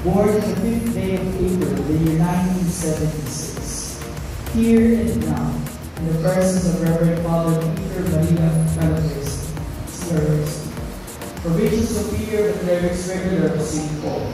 born on the 5th day of April, the year 1976, here and now, in the presence of Reverend Father Peter Maria Calabres, CRS, Provincial Superior of the Clerics Regular of St. Paul,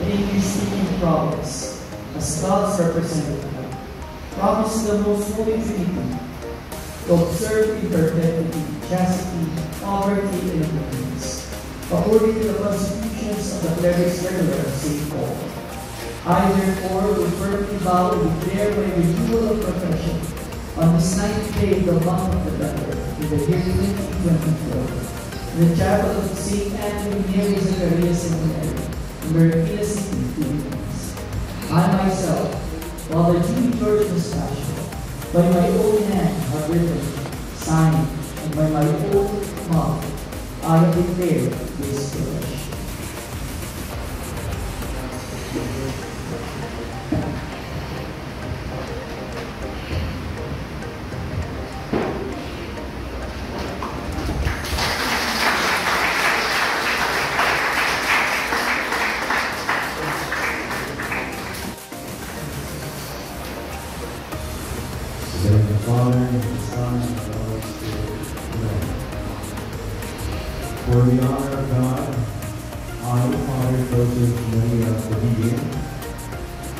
and in his speaking province, as God's representative, promise the most holy Trinity to observe in perpetuity, chastity, poverty, and obedience, according to the constitutions of the Clerics Regular of St. Paul. I therefore will firmly vow and declare my renewal of profession on this 9th day of the month of November, in the year 2024, in the chapel of St. Anthony Mary Zacharias Seminary, in Marikina City, Philippines. I myself, Father Julie George Mustachio, by my own hand have written, signed, and by my own mouth, I have declared this profession. For the honor of God, I, Father Joseph Maria Padilla,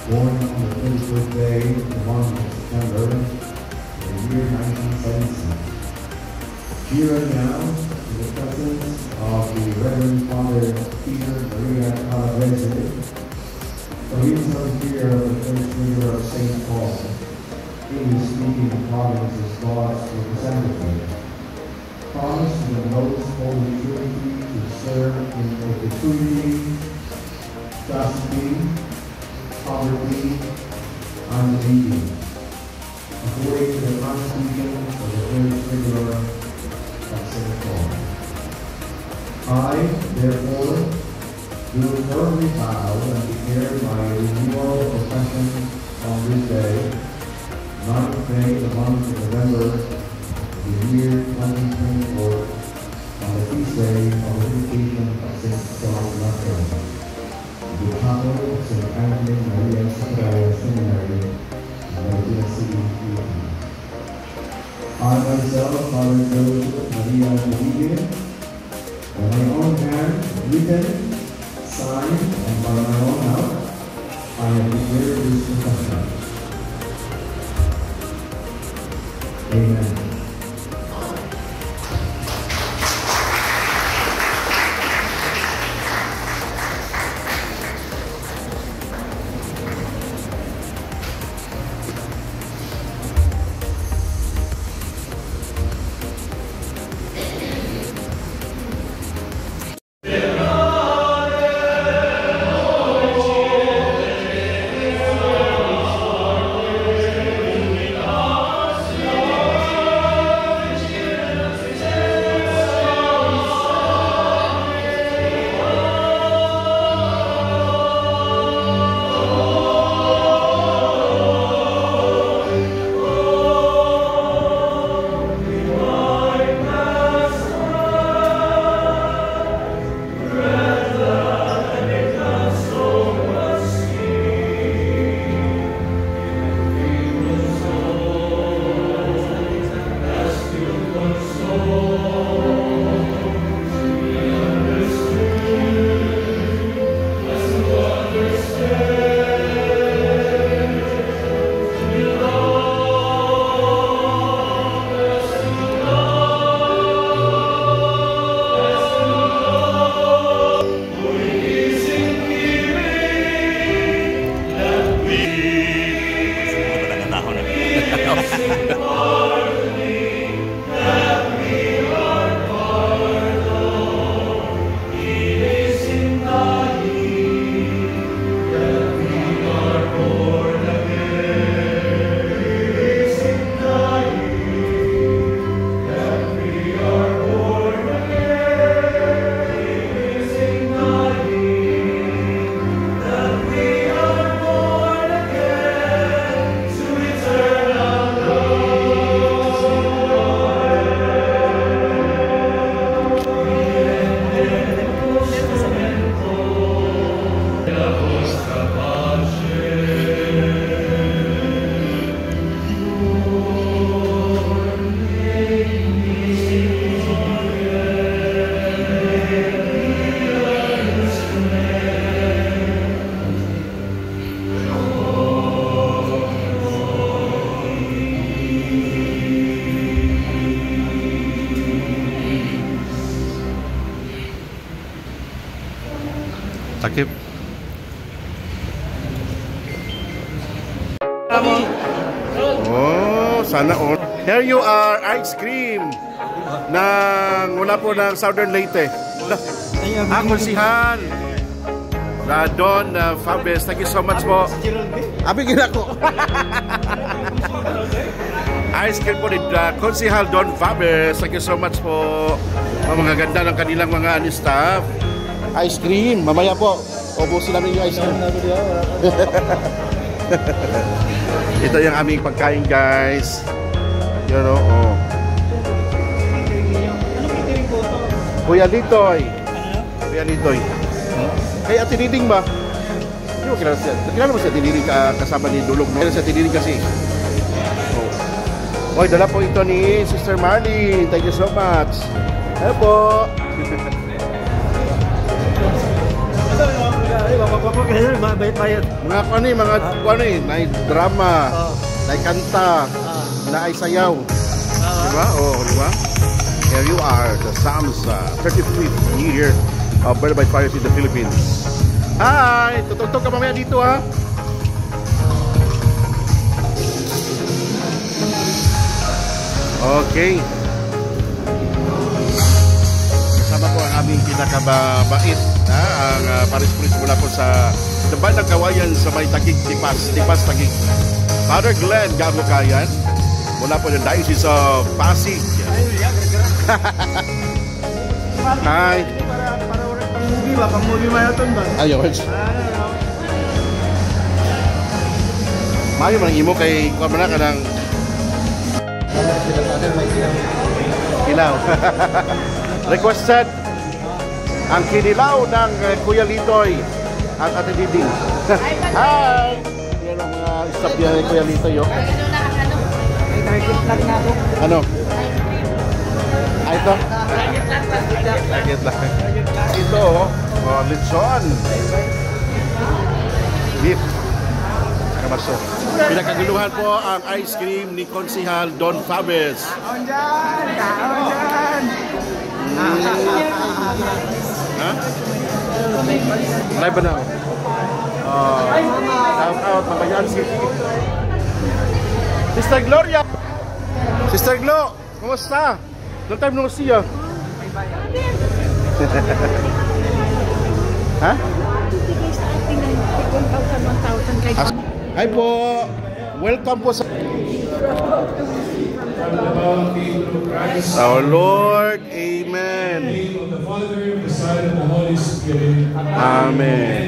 born on the 21st day of the month of September, in the year 1976, here and now, in the presence of the Reverend Father Peter Maria Calabres, Provincial Superior of the Church Regular of St. Paul, in his speaking province as God's representative, promise to the most holy Trinity to serve in perpetuity, chastity, poverty, and obedience, according to the constitution of the Church Regular of St. Paul. I, therefore, will firmly vow and declare my renewal of profession on this day, 9th day of the month of November, the year 2024, on the feast day of the dedication of St. John Lateran, the chapel of St. Anthony Maria Zacharias Seminary, in Marikina City, Philippines. I myself, Father Joseph Maria Padilla, by my own hand, written, signed, and by my own mouth, I have declared this profession. Amen. Oh, sana all. Here you are, ice cream ng mula po ng Southern Leyte. Konsihal Don Fabes, thank you so much po. Abi ginako. Ice cream po ni Konsihal Don Fabes, thank you so much po. Mga ganda ng kanilang mga staff. Ice cream, mamaya po. Ubusin namin yung ice cream. Ito yung aming pagkain, guys. You know, oh. Kuya Litoy. Kuya Litoy. Kay Ate Diding ba? Hindi mo kilala siya. Kilala mo siya Ate Diding kasama ni Dulog, no? Kilala siya Ate Diding kasi. Oh. Oy, dala po ito ni Sister Marley. Thank you so much. Hello po. Mga may drama, may kanta, na ay sayaw. Diba? Oh, diba? Here you are, the Samsa 35th year of Birth by Fires in the Philippines. Hi! Tutugtog ka mamaya dito, ha? Okay. Kasama po ang aming pinakababait, ang Paris Police mula po sa Bandang Kawayan sa may Taguig, Tipas Taguig. Father Glenn Gamukayan mula po ng Diocese of Pasig. Hi. Pang-movie marathon ba? Ayaw. Mayo man imo kay kuan man ka ng Ilaw. Requested ang kinilaw ng Kuya Litoy at Ate Diding. Hi! Yan ang mga staff niya ni Kuya Litoy. Ano? Ito? Target lang. Ito, lechon. Beef. Kamaso. Pinakaguluhan po ang ice cream ni Konsihal Don Fabes. Taon dyan! Ha? Live ba na? Shout out, Mamayan City. Sister Gloria! Sister Glo, kumusta? Long time no see ya. Ha? Hi po! Welcome po sa our Lord. Amen. In the name of the Father, the Son, and the Holy Spirit. Amen.